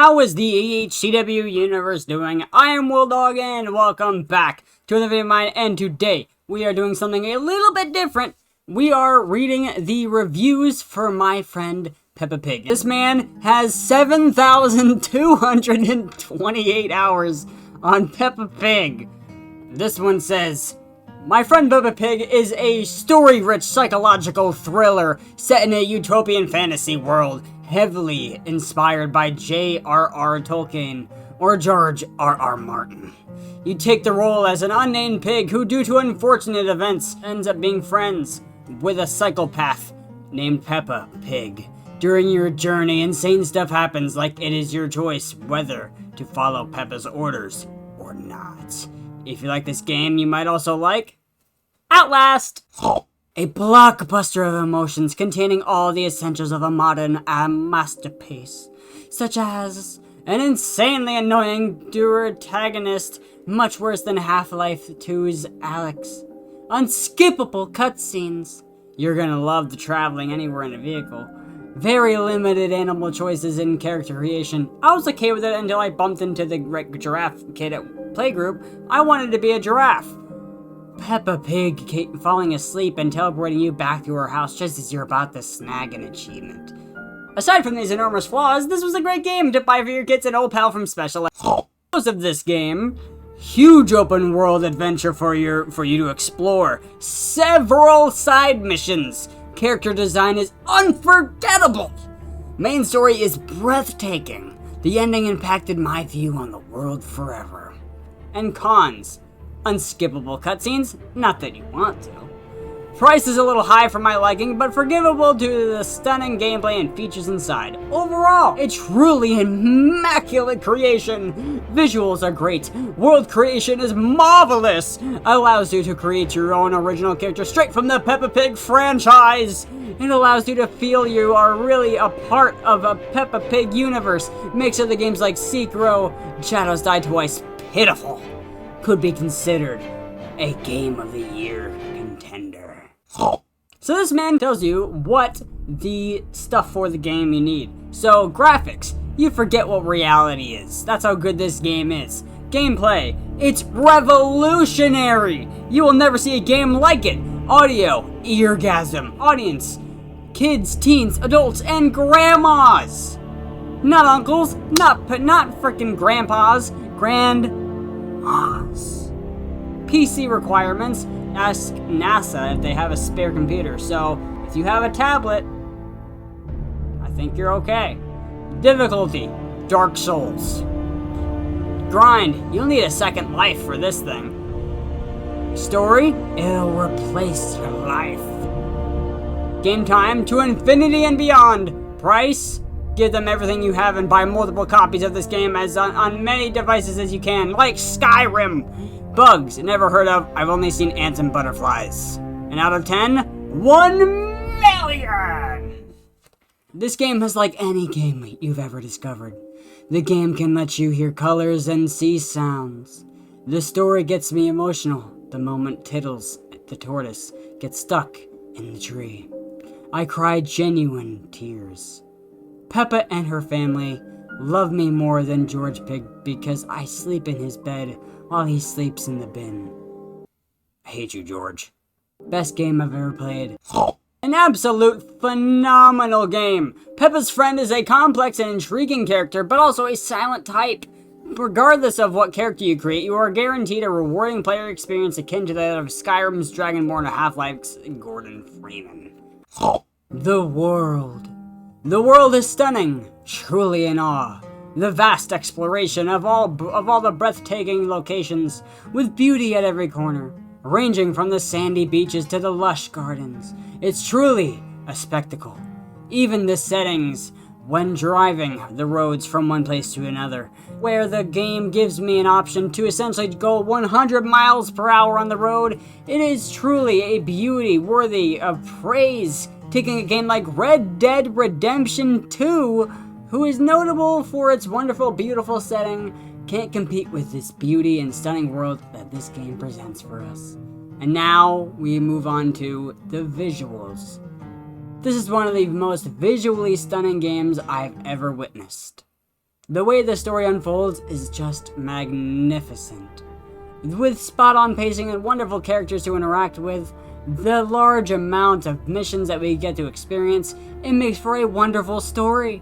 How is the EHCW universe doing? I am WillDog and welcome back to another video of mine, and today we are doing something a little bit different. We are reading the reviews for my friend Peppa Pig. This man has 7,228 hours on Peppa Pig. This one says, my friend Peppa Pig is a story-rich psychological thriller set in a utopian fantasy world, heavily inspired by J.R.R. Tolkien or George R.R. Martin. You take the role as an unnamed pig who, due to unfortunate events, ends up being friends with a psychopath named Peppa Pig. During your journey, insane stuff happens, like it is your choice whether to follow Peppa's orders or not. If you like this game, you might also like Outlast! A blockbuster of emotions containing all the essentials of a modern masterpiece, such as an insanely annoying antagonist, much worse than Half-Life 2's Alex, unskippable cutscenes, you're gonna love the traveling anywhere in a vehicle, very limited animal choices in character creation. I was okay with it until I bumped into the giraffe kid at playgroup. I wanted to be a giraffe. Peppa Pig falling asleep and teleporting you back to her house just as you're about to snag an achievement. Aside from these enormous flaws, this was a great game to buy for your kids and old pal from Special Ed. Most of this game, huge open world adventure for you to explore, several side missions, character design is unforgettable, main story is breathtaking, the ending impacted my view on the world forever. And cons, unskippable cutscenes, not that you want to. Price is a little high for my liking, but forgivable due to the stunning gameplay and features inside. Overall, a truly immaculate creation. Visuals are great. World creation is marvelous. Allows you to create your own original character straight from the Peppa Pig franchise. It allows you to feel you are really a part of a Peppa Pig universe. Makes other games like Sekiro, Shadows Die Twice pitiful. Could be considered a Game of the Year contender. So this man tells you what the stuff for the game you need. So graphics, you forget what reality is. That's how good this game is. Gameplay, it's revolutionary. You will never see a game like it. Audio, eargasm. Audience, kids, teens, adults, and grandmas. Not uncles, not freaking grandpas, grandmas. PC requirements, ask NASA if they have a spare computer. So, if you have a tablet, I think you're okay. Difficulty, Dark Souls. Grind, you'll need a second life for this thing. Story, it'll replace your life. Game time, to infinity and beyond. Price, give them everything you have and buy multiple copies of this game on many devices as you can, like Skyrim. Bugs, never heard of, I've only seen ants and butterflies. And out of 10, 1 million! This game is like any game you've ever discovered. The game can let you hear colors and see sounds. The story gets me emotional the moment Tiddles, the tortoise, gets stuck in the tree. I cry genuine tears. Peppa and her family love me more than George Pig because I sleep in his bed while he sleeps in the bin. I hate you, George. Best game I've ever played. An absolute phenomenal game. Peppa's friend is a complex and intriguing character, but also a silent type. Regardless of what character you create, you are guaranteed a rewarding player experience akin to that of Skyrim's Dragonborn or Half-Life's Gordon Freeman. The world. The world is stunning, truly in awe. The vast exploration of all the breathtaking locations, with beauty at every corner, ranging from the sandy beaches to the lush gardens. It's truly a spectacle. Even the settings, when driving the roads from one place to another, where the game gives me an option to essentially go 100 miles per hour on the road, it is truly a beauty worthy of praise. Taking a game like Red Dead Redemption 2, who is notable for its wonderful, beautiful setting, can't compete with this beauty and stunning world that this game presents for us. And now we move on to the visuals. This is one of the most visually stunning games I've ever witnessed. The way the story unfolds is just magnificent. With spot-on pacing and wonderful characters to interact with, the large amount of missions that we get to experience, it makes for a wonderful story.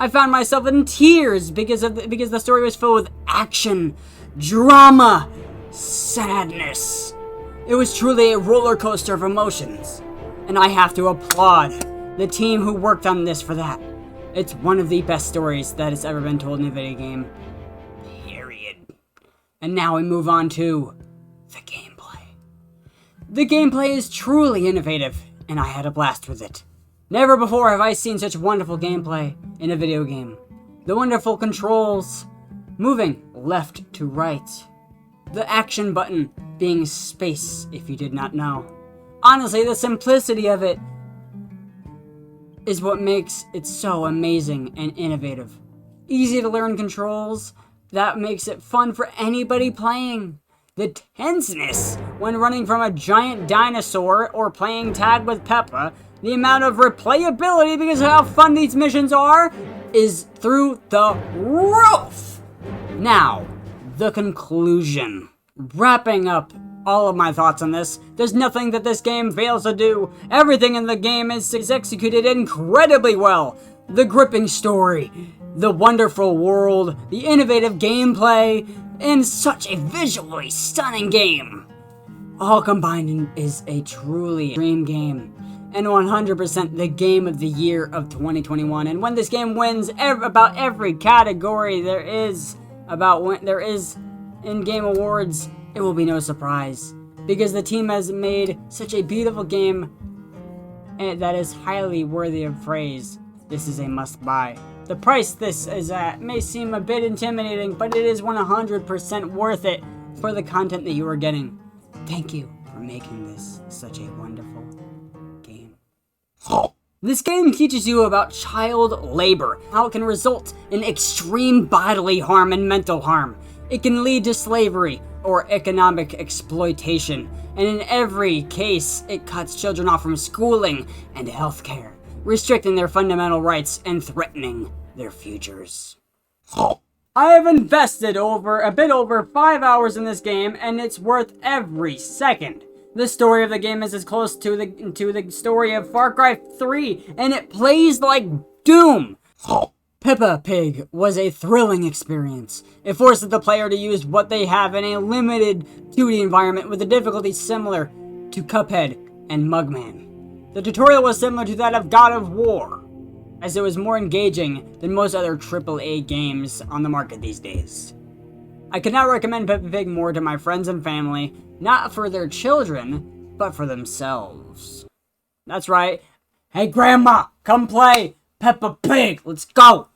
I found myself in tears because the story was filled with action, drama, sadness. It was truly a roller coaster of emotions, and I have to applaud the team who worked on this for that. It's one of the best stories that has ever been told in a video game. Period. And now we move on to the gameplay. The gameplay is truly innovative, and I had a blast with it. Never before have I seen such wonderful gameplay in a video game. The wonderful controls, moving left to right. The action button being space, if you did not know. Honestly, the simplicity of it is what makes it so amazing and innovative. Easy to learn controls, that makes it fun for anybody playing. The tenseness when running from a giant dinosaur or playing tag with PEPPA, the amount of replayability because of how fun these missions are, is through the roof! Now, the conclusion. Wrapping up all of my thoughts on this, there's nothing that this game fails to do. Everything in the game is executed incredibly well. The gripping story, the wonderful world, the innovative gameplay, and such a visually stunning game. All combined is a truly dream game, and 100% the game of the year of 2021. And when this game wins about every category there is in Game Awards, it will be no surprise, because the team has made such a beautiful game that is highly worthy of praise. This is a must-buy. The price this is at may seem a bit intimidating, but it is 100% worth it for the content that you are getting. Thank you for making this such a wonderful game. This game teaches you about child labor, how it can result in extreme bodily harm and mental harm. It can lead to slavery or economic exploitation, and in every case, it cuts children off from schooling and healthcare, restricting their fundamental rights and threatening their futures. I have invested a bit over 5 hours in this game, and it's worth every second. The story of the game is as close to the story of Far Cry 3, and it plays like Doom. Peppa Pig was a thrilling experience. It forces the player to use what they have in a limited 2D environment with a difficulty similar to Cuphead and Mugman. The tutorial was similar to that of God of War, as it was more engaging than most other AAA games on the market these days. I could not recommend Peppa Pig more to my friends and family, not for their children, but for themselves. That's right. Hey Grandma, come play Peppa Pig, let's go!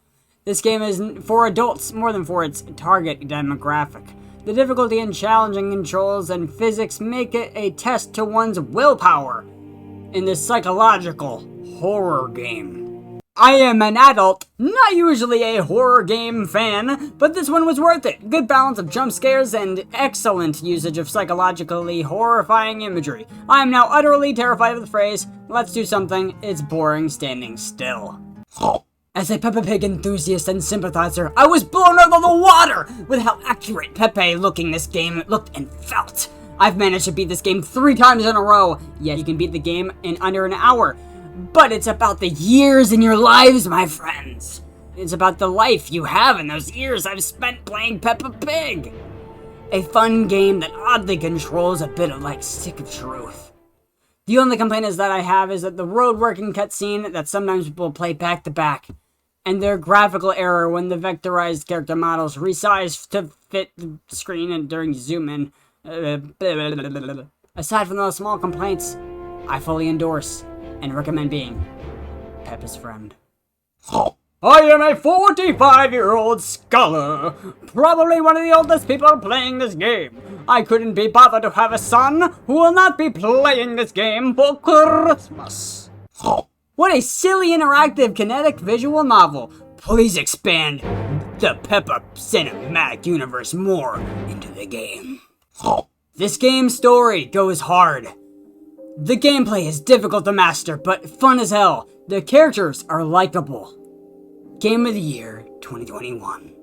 This game is for adults more than for its target demographic. The difficulty in challenging controls and physics make it a test to one's willpower in this psychological horror game. I am an adult, not usually a horror game fan, but this one was worth it. Good balance of jump scares and excellent usage of psychologically horrifying imagery. I am now utterly terrified of the phrase, "Let's do something, it's boring standing still." As a Peppa Pig enthusiast and sympathizer, I was blown out of the water with how accurate Pepe-looking this game looked and felt. I've managed to beat this game 3 times in a row. Yes, you can beat the game in under an hour, but it's about the years in your lives, my friends. It's about the life you have in those years I've spent playing Peppa Pig. A fun game that oddly controls a bit of like Stick of Truth. The only complaint is that I have is that the road working cutscene that sometimes people play back to back, and their graphical error when the vectorized character models resize to fit the screen and during zoom in. Aside from those small complaints, I fully endorse and recommend being Peppa's friend. I am a 45-year-old scholar, probably one of the oldest people playing this game. I couldn't be bothered to have a son who will not be playing this game for Christmas. What a silly interactive kinetic visual novel. Please expand the Peppa cinematic universe more into the game. This game's story goes hard. The gameplay is difficult to master, but fun as hell. The characters are likable. Game of the Year 2021.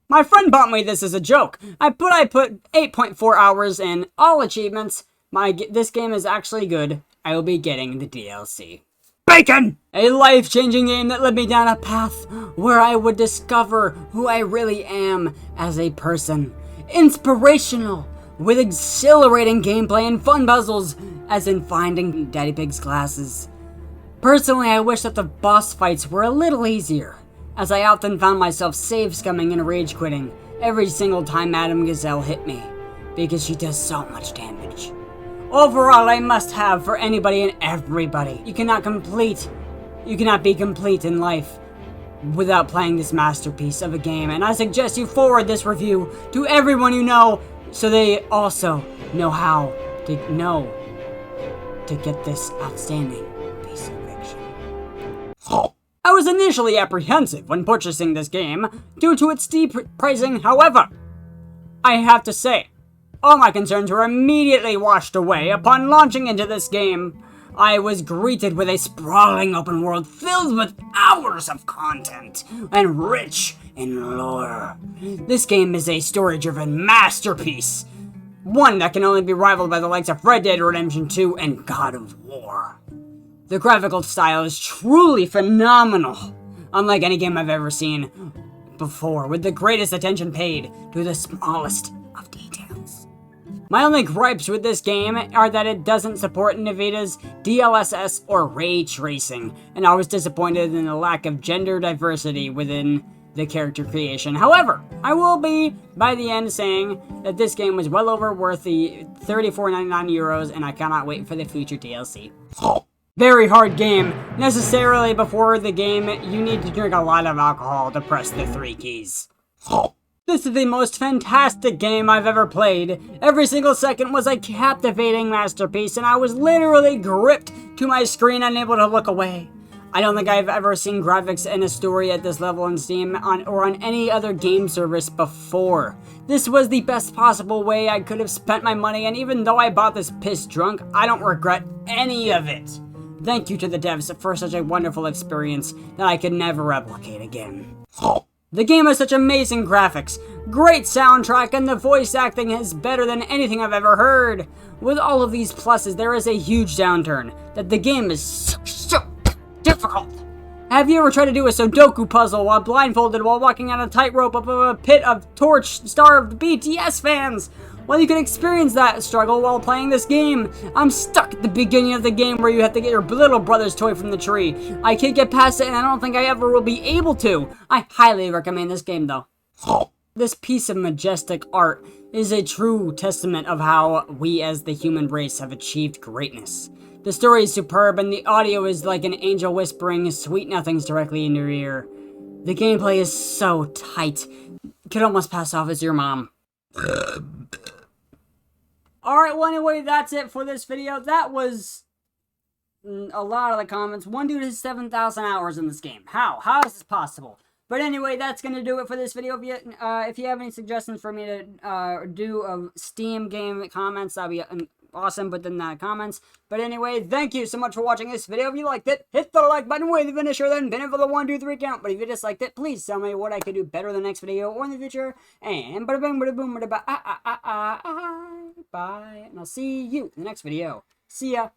My friend bought me this as a joke. I put 8.4 hours in, all achievements. This game is actually good. I will be getting the DLC. Bacon! A life-changing game that led me down a path where I would discover who I really am as a person. Inspirational, with exhilarating gameplay and fun puzzles, as in finding Daddy Pig's glasses. Personally, I wish that the boss fights were a little easier, as I often found myself save scumming and rage quitting every single time Madame Gazelle hit me, because she does so much damage. Overall, a must-have for anybody and everybody. You cannot be complete in life without playing this masterpiece of a game, and I suggest you forward this review to everyone you know, so they also know how to get this outstanding piece of fiction. I was initially apprehensive when purchasing this game due to its steep pricing. However, I have to say, all my concerns were immediately washed away upon launching into this game. I was greeted with a sprawling open world filled with hours of content and rich in lore. This game is a story-driven masterpiece, one that can only be rivaled by the likes of Red Dead Redemption 2 and God of War. The graphical style is truly phenomenal, unlike any game I've ever seen before, with the greatest attention paid to the smallest of details. My only gripes with this game are that it doesn't support NVIDIA's DLSS or ray tracing, and I was disappointed in the lack of gender diversity within the character creation. However, I will be, by the end, saying that this game was well over worth the €34.99, and I cannot wait for the future DLC. Very hard game. Necessarily before the game, you need to drink a lot of alcohol to press the 3 keys. This is the most fantastic game I've ever played. Every single second was a captivating masterpiece, and I was literally gripped to my screen, unable to look away. I don't think I've ever seen graphics and a story at this level on Steam or on any other game service before. This was the best possible way I could have spent my money, and even though I bought this pissed drunk, I don't regret any of it. Thank you to the devs for such a wonderful experience that I could never replicate again. The game has such amazing graphics, great soundtrack, and the voice acting is better than anything I've ever heard. With all of these pluses, there is a huge downturn, that the game is so difficult. Have you ever tried to do a Sudoku puzzle while blindfolded while walking on a tightrope above a pit of torch-starved BTS fans? Well, you can experience that struggle while playing this game. I'm stuck at the beginning of the game where you have to get your little brother's toy from the tree. I can't get past it, and I don't think I ever will be able to. I highly recommend this game, though. This piece of majestic art is a true testament of how we as the human race have achieved greatness. The story is superb, and the audio is like an angel whispering sweet nothings directly in your ear. The gameplay is so tight, you could almost pass off as your mom. Alright, well anyway, that's it for this video. That was a lot of the comments. One dude has 7,000 hours in this game. How? How is this possible? But anyway, that's going to do it for this video. If you have any suggestions for me to do a Steam game comments, that'd be awesome. Put them in the comments. But anyway, thank you so much for watching this video. If you liked it, hit the like button with the finisher, then pin it for the 1, 2, 3 count. But if you disliked it, please tell me what I could do better in the next video or in the future. And bada boom, bada boom, bada bye. And I'll see you in the next video. See ya.